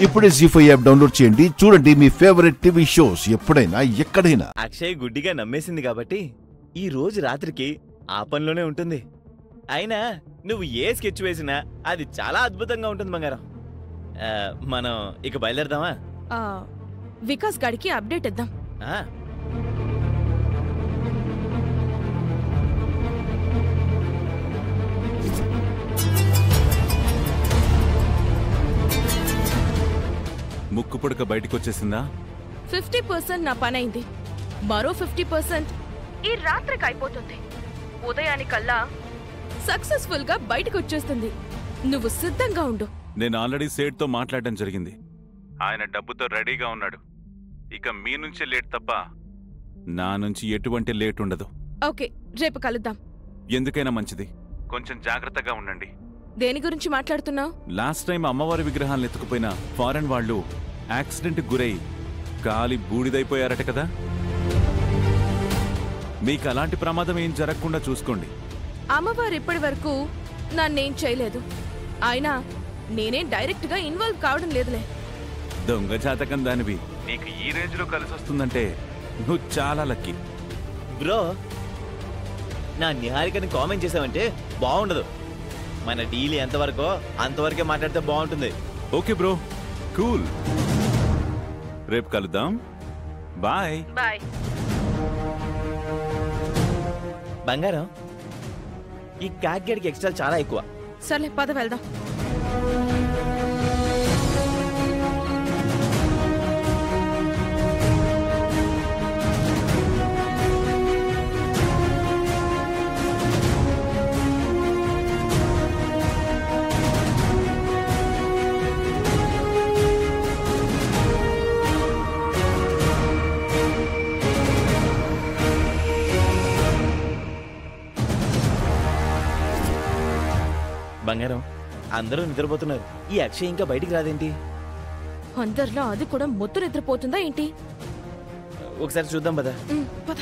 ఇప్పుడే జీ5 app download చేయండి. చూడండి మీ ఫేవరెట్ టీవీ షోస్ ఎప్పుడైనా ఎక్కడైనా. అక్షయ్ గుడ్డిగా నమ్మేసింది కాబట్టి ఈ రోజు రాత్రికి ఆ పనిలోనే ఉంటుంది. అయినా నువ్వు ఏ స్కెచ్ వేసినా అది చాలా అద్భుతంగా ఉంటుంది బంగారం. మనం ఇక బయలుదేరదామా? వికాస్ గాడికి అప్డేట్ ఇద్దాం. ముక్కు పుడక బయటకొచ్చేసిందా? 50% నా పనైంది. మరో 50% ఈ రాత్రికి అయిపోతుంది. ఉదయానికల్లా సక్సెస్ఫుల్ గా బయటకొచ్చేస్తుంది. నువ్వు సిద్ధంగా ఉండు. నేను ఆల్రెడీ సేట్తో మాట్లాడడం జరిగింది. ఆయన డబ్బుతో రెడీగా ఉన్నాడు. ఇక మీ నుంచి లేట్ తప్ప నా నుంచి ఎటువంటి లేట్ ఉండదు. ఓకే, రేపు కలుద్దాం. ఎందుకైనా మంచిది, కొంచెం జాగ్రత్తగా ఉండండి. దేని గురించి మాట్లాడుతున్నావు? లాస్ట్ టైం అమ్మవారి విగ్రహాలను ఎత్తుకుపోయిన ఫారెన్ వాళ్ళు యాక్సిడెంట్ గురై కాలి బూడిదైపోయారట కదా. మీకు అలాంటి ప్రమాదం ఏం జరగకుండా చూసుకోండి. అమ్మవారు ఇప్పటి వరకు నన్నేం చేయలేదు. అయినా నేనేం డైరెక్ట్ గా ఇన్వాల్వ్ కావడం లేదులే. దొంగ జాతకం దానివి. నీకు ఈ రేంజ్ లో కలిసి వస్తుందంటే నువ్వు చాలా లక్కీ. బ్రో, నా నిహారికని కామెంట్ చేసావంటే బాగుండదు. మన డీల్ ఎంతవరకో అంతవరకే మాట్లాడితే బాగుంటుంది. Okay bro, cool. రేపు కలుద్దాం. Bye bye. బంగారం, ఈ క్యాట్గేట్కి ఎక్స్ట్రా చాలా ఎక్కువ. సర్లే పద వెళ్దాం. బంగారం, అందరూ నిద్రపోతున్నారు. ఈ అక్షయ్ ఇంకా బయటికి రాదేంటి? అందరిలో అది కూడా మొత్తం నిద్రపోతుందా ఏంటి? ఒకసారి చూద్దాం పద. పద.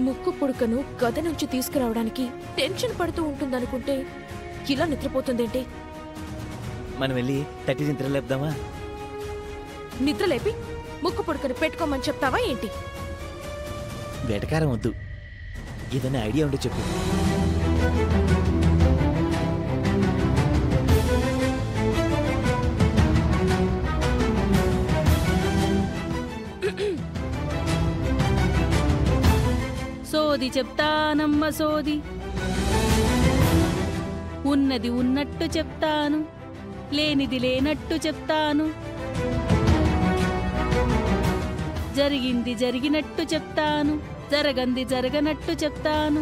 ముక్కు పుడకను గద నుంచి తీసుకురావడానికి టెన్షన్ పడుతూ ఉంటుందనుకుంటే ఇలా నిద్రపోతుందేంటి? మనం వెళ్ళి తట్టి నిద్ర లేపుదామా? నిద్రలేపి ముక్కు పుడకను పెట్టుకోమని చెప్తావా ఏంటి? వెటకారం వద్దు, ఏదైనా ఐడియా ఉంటే చెప్పు. సోది చెప్తానమ్మ సోది, ఉన్నది ఉన్నట్టు చెప్తాను, లేనిది లేనట్టు చెప్తాను, జరిగింది జరిగినట్టు చెప్తాను, జరగంది జరగనట్టు చెప్తాను.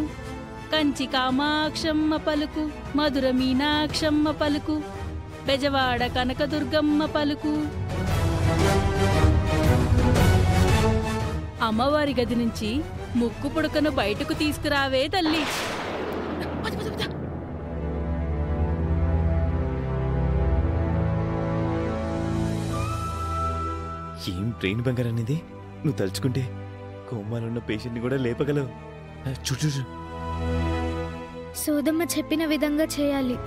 కంచి కామాక్షమ్మ పలుకు, మధుర మీనాక్షమ్మ పలుకు, బెజవాడ కనకదుర్గమ్మ పలుకు. అమ్మవారి గది నుంచి ముక్కు పుడకను బయటకు తీసుకురావే తల్లి. ఏం బ్రెయిన్ బంగారం అనేది! నువ్వు తలుచుకుంటే కోమాలున్న పేషెంట్ని కూడా లేపగలవు. చూచూ, సోదమ్మ చెప్పిన విధంగా చేయాలి.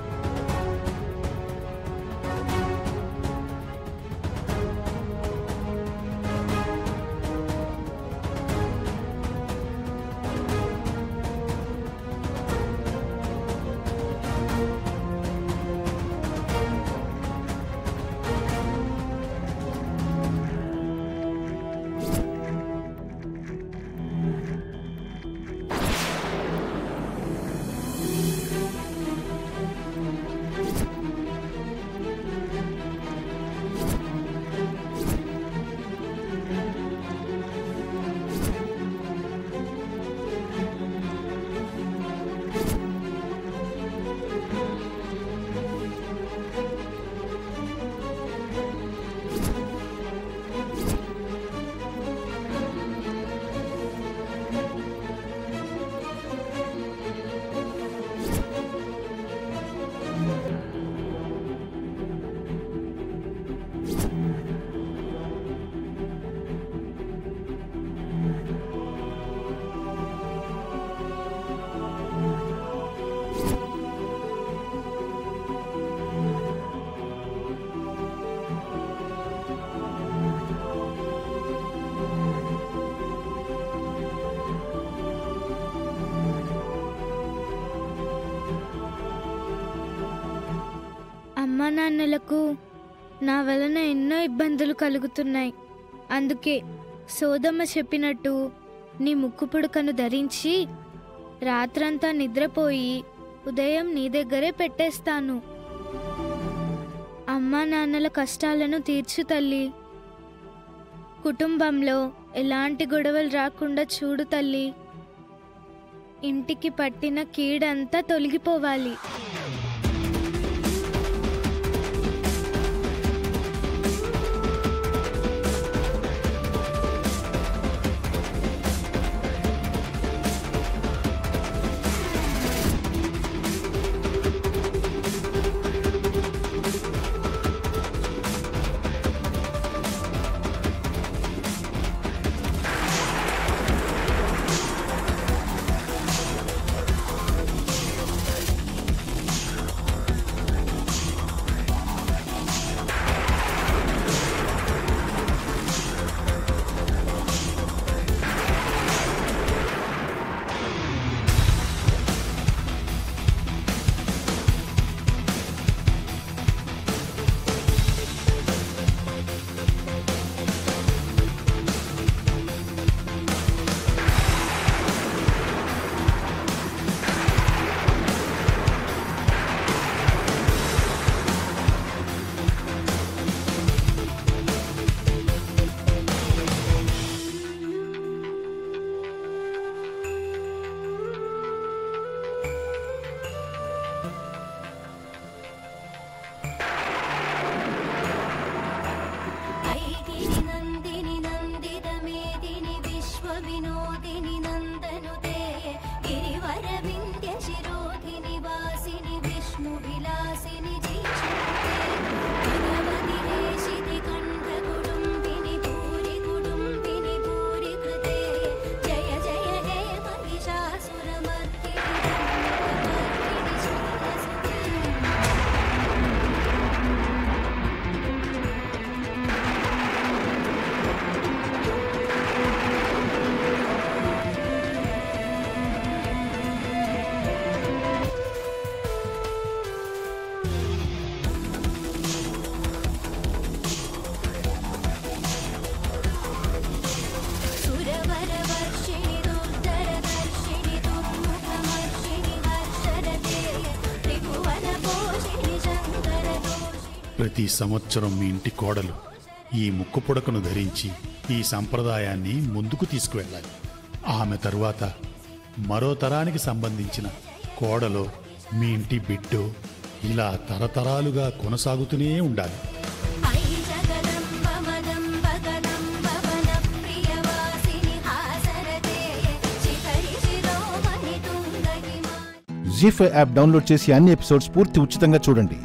నాన్నలకు నా వలన ఎన్నో ఇబ్బందులు కలుగుతున్నాయి. అందుకే సోదమ్మ చెప్పినట్టు నీ ముక్కు పుడకను ధరించి రాత్రంతా నిద్రపోయి ఉదయం నీ దగ్గరే పెట్టేస్తాను. అమ్మా నాన్నల కష్టాలను తీర్చు తల్లి. కుటుంబంలో ఎలాంటి గొడవలు రాకుండా చూడు తల్లి. ఇంటికి పట్టిన కీడంతా తొలగిపోవాలి. ప్రతి సంవత్సరం మీ ఇంటి కోడలు ఈ ముక్కు పుడకను ధరించి ఈ సంప్రదాయాన్ని ముందుకు తీసుకువెళ్ళాలి. ఆమె తరువాత మరో తరానికి సంబంధించిన కోడలో మీ ఇంటి బిడ్డో ఇలా తరతరాలుగా కొనసాగుతూనే ఉండాలి. జీ5 యాప్ డౌన్లోడ్ చేసి అన్ని ఎపిసోడ్స్ పూర్తి ఉచితంగా చూడండి.